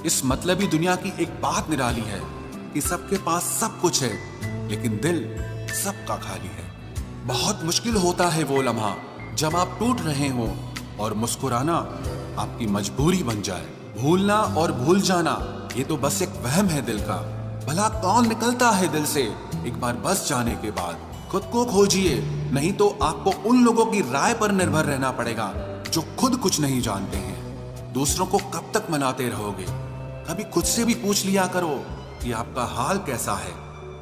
इस मतलबी दुनिया की एक बात निराली है कि सबके पास सब कुछ है, लेकिन दिल सबका खाली है। बहुत मुश्किल होता है वो लम्हा जब आप टूट रहे हो और मुस्कुराना आपकी मजबूरी बन जाए। भूलना और भूल जाना ये तो बस एक वहम है दिल का। भला कौन निकलता है दिल से एक बार बस जाने के बाद। खुद को खोजिए, नहीं तो आपको उन लोगों की राय पर निर्भर रहना पड़ेगा जो खुद कुछ नहीं जानते हैं। दूसरों को कब तक मनाते रहोगे? कभी खुद से भी पूछ लिया करो कि आपका हाल कैसा है।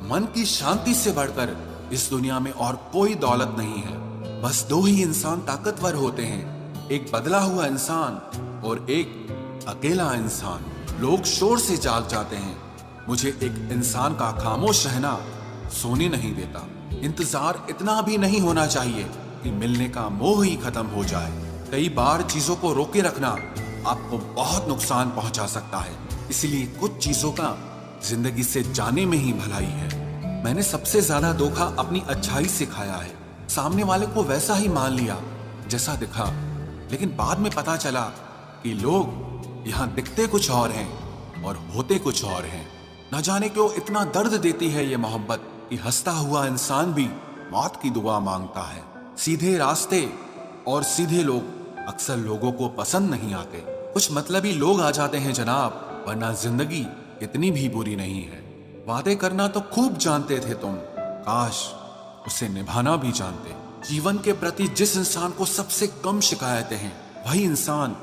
मन की शांति से बढ़कर इस दुनिया में और कोई दौलत नहीं है। बस दो ही इंसान ताकतवर होते हैं, एक बदला हुआ इंसान और एक अकेला इंसान। लोग शोर से जाग जाते हैं, मुझे एक इंसान का खामोश रहना सोने नहीं देता। इंतजार इतना भी नहीं होना चाहिए कि मिलने का मोह ही खत्म हो जाए। कई बार चीजों को रोके रखना आपको बहुत नुकसान पहुंचा सकता है, इसलिए कुछ चीजों का जिंदगी से जाने में ही भलाई है। मैंने सबसे ज्यादा धोखा अपनी अच्छाई से खाया है। सामने वाले को वैसा ही मान लिया जैसा दिखा, लेकिन बाद में पता चला कि लोग यहाँ दिखते कुछ और हैं और होते कुछ और हैं। न जाने क्यों इतना दर्द देती है ये मोहब्बत कि हंसता हुआ इंसान भी मौत की दुआ मांगता है। सीधे रास्ते और सीधे लोग अक्सर लोगों को पसंद नहीं आते। कुछ मतलबी लोग आ जाते हैं जनाब, वरना जिंदगी इतनी भी बुरी नहीं है। वादे करना तो खूब जानते थे तुम, काश उसे निभाना भी जानते। जीवन के प्रति जिस इंसान को सबसे कम शिकायतें हैं, वही इंसान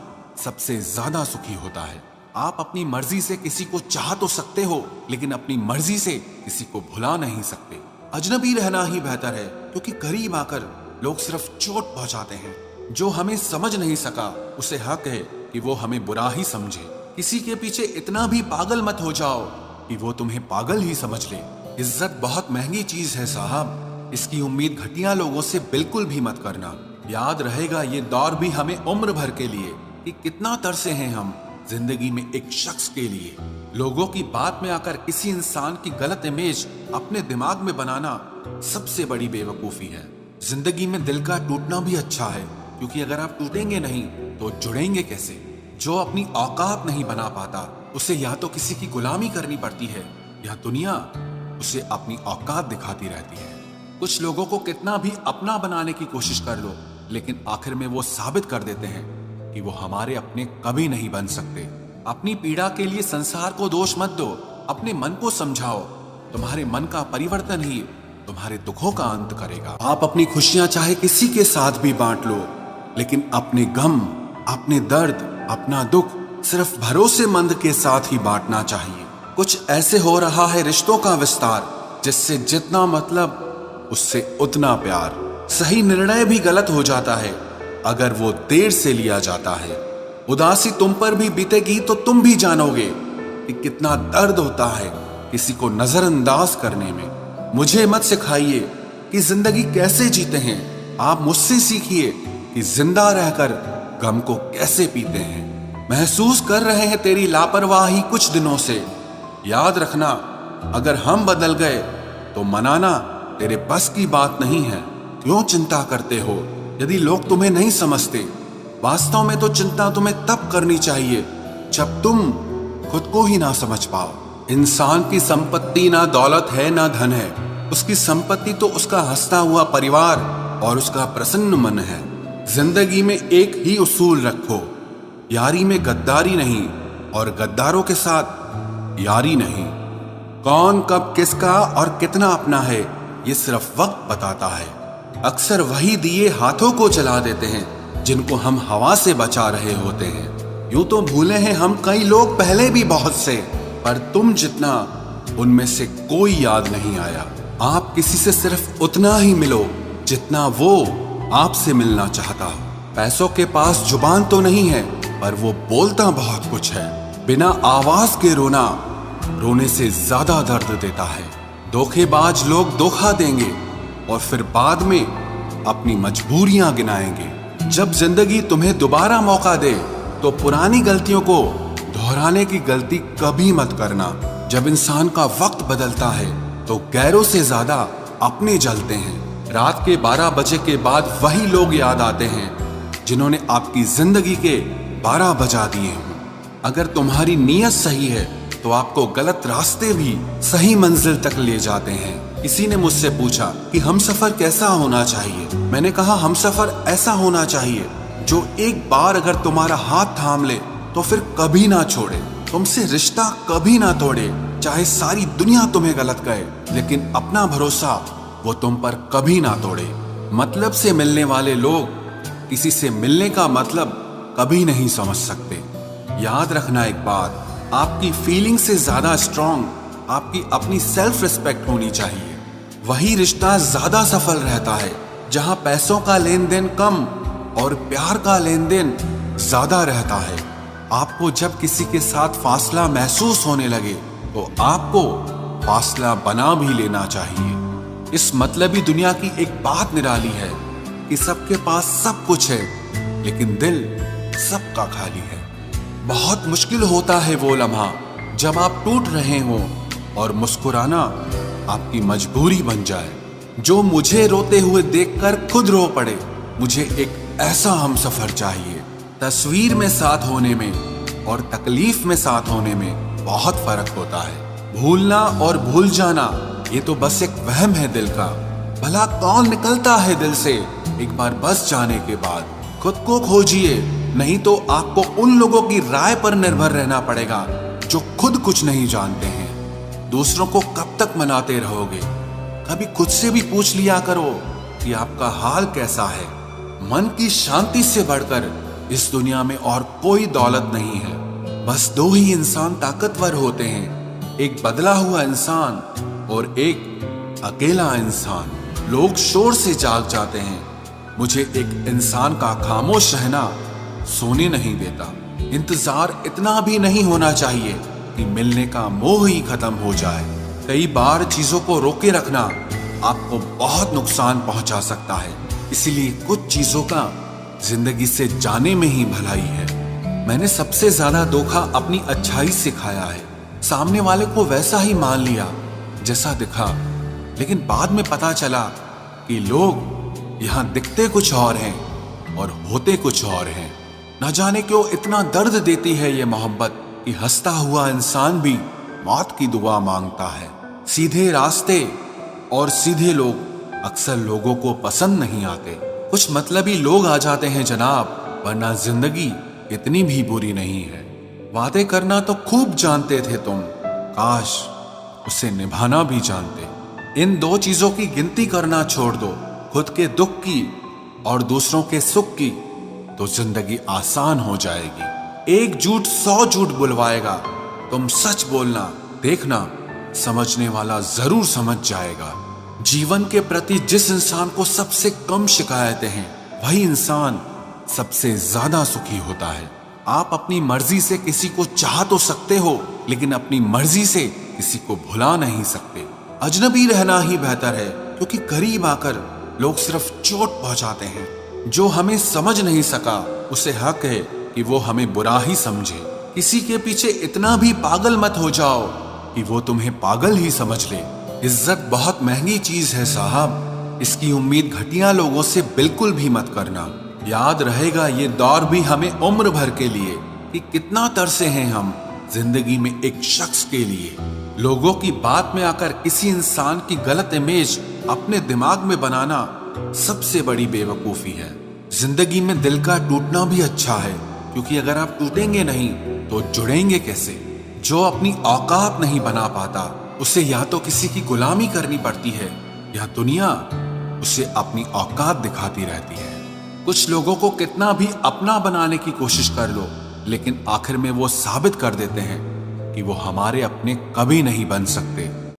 सबसे ज्यादा सुखी होता है। आप अपनी मर्जी से किसी को चाह तो सकते हो, लेकिन अपनी मर्जी से किसी को भुला नहीं सकते। अजनबी रहना ही बेहतर है, क्योंकि करीब आकर लोग सिर्फ चोट पहुंचाते हैं। जो हमें समझ नहीं सका उसे हक है कि वो हमें बुरा ही समझे। किसी के पीछे इतना भी पागल मत हो जाओ कि वो तुम्हें पागल ही समझ ले। इज्जत बहुत महंगी चीज है साहब, इसकी उम्मीद घटिया लोगों से बिल्कुल भी मत करना। याद रहेगा ये दौर भी हमें उम्र भर के लिए कि कितना तरसे हैं हम जिंदगी में एक शख्स के लिए। लोगों की बात में आकर किसी इंसान की गलत इमेज अपने दिमाग में बनाना सबसे बड़ी बेवकूफी है। जिंदगी में दिल का टूटना भी अच्छा है, क्योंकि अगर आप टूटेंगे नहीं तो जुड़ेंगे कैसे? जो अपनी औकात नहीं बना पाता उसे या तो किसी की गुलामी करनी पड़ती है या दुनिया उसे अपनी औकात दिखाती रहती है। कुछ लोगों को कितना भी अपना बनाने की कोशिश कर लो, लेकिन आखिर में वो साबित कर देते हैं कि वो हमारे अपने कभी नहीं बन सकते। अपनी पीड़ा के लिए संसार को दोष मत दो, अपने मन को समझाओ। तुम्हारे मन का परिवर्तन ही तुम्हारे दुखों का अंत करेगा। आप अपनी खुशियां चाहे किसी के साथ भी बांट लो, लेकिन अपने गम, अपने दर्द, अपना दुख सिर्फ भरोसेमंद के साथ ही बांटना चाहिए। कुछ ऐसे हो रहा है रिश्तों का विस्तार, जिससे जितना मतलब उससे उतना प्यार। सही निर्णय भी गलत हो जाता है अगर वो देर से लिया जाता है। उदासी तुम पर भी बीतेगी तो तुम भी जानोगे कि कितना दर्द होता है किसी को नजरअंदाज करने में। मुझे मत सिखाइए कि जिंदगी कैसे जीते हैं, आप मुझसे सीखिए कि जिंदा रहकर गम को कैसे पीते हैं। महसूस कर रहे हैं तेरी लापरवाही कुछ दिनों से। याद रखना, अगर हम बदल गए तो मनाना तेरे बस की बात नहीं है। क्यों चिंता करते हो यदि लोग तुम्हें नहीं समझते? वास्तव में तो चिंता तुम्हें तब करनी चाहिए जब तुम खुद को ही ना समझ पाओ। इंसान की संपत्ति ना दौलत है ना धन है, उसकी संपत्ति तो उसका हंसता हुआ परिवार और उसका प्रसन्न मन है। जिंदगी में एक ही उसूल रखो, यारी में गद्दारी नहीं और गद्दारों के साथ यारी नहीं। कौन कब किसका और कितना अपना है ये सिर्फ वक्त बताता है। अक्सर वही दिए हाथों को जला देते हैं जिनको हम हवा से बचा रहे होते हैं। यूं तो भूले हैं हम कई लोग पहले भी बहुत से, पर तुम जितना उनमें से कोई याद नहीं आया। आप किसी से सिर्फ उतना ही मिलो जितना वो आपसे मिलना चाहता। पैसों के पास जुबान तो नहीं है, पर वो बोलता बहुत कुछ है। बिना आवाज के रोना रोने से ज्यादा दर्द देता है। धोखेबाज लोग धोखा देंगे और फिर बाद में अपनी मजबूरियां गिनाएंगे। जब जिंदगी तुम्हें दोबारा मौका दे तो पुरानी गलतियों को दोहराने की गलती कभी मत करना। जब इंसान का वक्त बदलता है तो गैरों से ज्यादा अपने जलते हैं। रात के 12 बजे के बाद वही लोग याद आते हैं जिन्होंने आपकी जिंदगी के 12 बजा दिए हों। अगर तुम्हारी नीयत सही है तो आपको गलत रास्ते भी सही मंजिल तक ले जाते हैं। किसी ने मुझसे पूछा कि हमसफर कैसा होना चाहिए। मैंने कहा हमसफर ऐसा होना चाहिए जो एक बार अगर तुम्हारा हाथ थाम ले तो फिर कभी ना छोड़े, तुमसे रिश्ता कभी ना तोड़े। चाहे सारी दुनिया तुम्हें गलत कहे, लेकिन अपना भरोसा वो तुम पर कभी ना तोड़े। मतलब से मिलने वाले लोग किसी से मिलने का मतलब कभी नहीं समझ सकते। याद रखना एक बात, आपकी फीलिंग से ज्यादा स्ट्रॉन्ग आपकी अपनी सेल्फ रिस्पेक्ट होनी चाहिए। वही रिश्ता ज्यादा सफल रहता है जहां पैसों का लेन देन कम और प्यार का लेन देन ज्यादा रहता है। आपको जब किसी के साथ फासला महसूस होने लगे तो आपको फासला बना भी लेना चाहिए। इस मतलबी दुनिया की एक बात निराली है कि सबके पास सब कुछ है, लेकिन दिल सबका खाली है। बहुत मुश्किल होता है वो लम्हा जब आप टूट रहे हो और मुस्कुराना आपकी मजबूरी बन जाए। जो मुझे रोते हुए देखकर खुद रो पड़े। मुझे एक ऐसा हमसफर चाहिए। तस्वीर में साथ होने में और तकलीफ में साथ होने में बहुत फर्क होता है। भूलना और भूल जाना ये तो बस एक वहम है दिल का। भला कौन निकलता है दिल से एक बार बस जाने के बाद। खुद को खोजिए, नहीं तो आपको उन लोगों की राय पर निर्भर रहना पड़ेगा जो खुद कुछ नहीं जानते हैं। दूसरों को कब तक मनाते रहोगे? कभी खुद से भी पूछ लिया करो कि आपका हाल कैसा है। मन की शांति से बढ़कर इस दुनिया में और कोई दौलत नहीं है। बस दो ही इंसान ताकतवर होते हैं, एक बदला हुआ इंसान और एक अकेला इंसान। लोग शोर से जाग जाते हैं, मुझे एक इंसान का खामोश रहना सोने नहीं देता। इंतजार इतना भी नहीं होना चाहिए कि मिलने का मोह ही खत्म हो जाए। कई बार चीजों को रोके रखना आपको बहुत नुकसान पहुंचा सकता है। इसीलिए कुछ चीजों का जिंदगी से जाने में ही भलाई है। मैंने सबसे ज्यादा धोखा अपनी अच्छाई से खाया है। सामने वाले को वैसा ही मान लिया जैसा दिखा, लेकिन बाद में पता चला कि लोग यहाँ दिखते कुछ और हैं और होते कुछ और हैं। न जाने क्यों इतना दर्द देती है ये मोहब्बत कि हंसता हुआ इंसान भी मौत की दुआ मांगता है। सीधे रास्ते और सीधे लोग अक्सर लोगों को पसंद नहीं आते। कुछ मतलबी लोग आ जाते हैं जनाब, वरना जिंदगी इतनी भी बुरी नहीं है। वादे करना तो खूब जानते थे तुम, काश उसे निभाना भी जानते। इन दो चीजों की गिनती करना छोड़ दो, खुद के दुख की और दूसरों के सुख की, तो जिंदगी आसान हो जाएगी। एक झूठ 100 झूठ बुलवाएगा। तुम सच बोलना, देखना समझने वाला जरूर समझ जाएगा। जीवन के प्रति जिस इंसान को सबसे कम शिकायतें हैं, वही इंसान सबसे ज्यादा सुखी होता है। आप अपनी मर्जी से किसी को चाह तो सकते हो, लेकिन अपनी मर्जी से किसी को भुला नहीं सकते। अजनबी रहना ही बेहतर है, क्योंकि करीब आकर लोग सिर्फ चोट पहुंचाते हैं। जो हमें समझ नहीं सका उसे हक है कि वो हमें बुरा ही समझे। किसी के पीछे इतना भी पागल मत हो जाओ कि वो तुम्हें पागल ही समझ ले। इज्जत बहुत महंगी चीज है साहब, इसकी उम्मीद घटिया लोगों से बिल्कुल भी मत करना। याद रहेगा ये दौर भी हमें उम्र भर के लिए कि कितना तरसे हैं हम जिंदगी में एक शख्स के लिए। लोगों की बात में आकर किसी इंसान की गलत इमेज अपने दिमाग में बनाना सबसे बड़ी बेवकूफी है। जिंदगी में दिल का टूटना भी अच्छा है, क्योंकि अगर आप टूटेंगे नहीं तो जुड़ेंगे कैसे। जो अपनी औकात नहीं बना पाता उसे या तो किसी की गुलामी करनी पड़ती है या दुनिया उसे अपनी औकात दिखाती रहती है। कुछ लोगों को कितना भी अपना बनाने की कोशिश कर लो, लेकिन आखिर में वो साबित कर देते हैं कि वो हमारे अपने कभी नहीं बन सकते।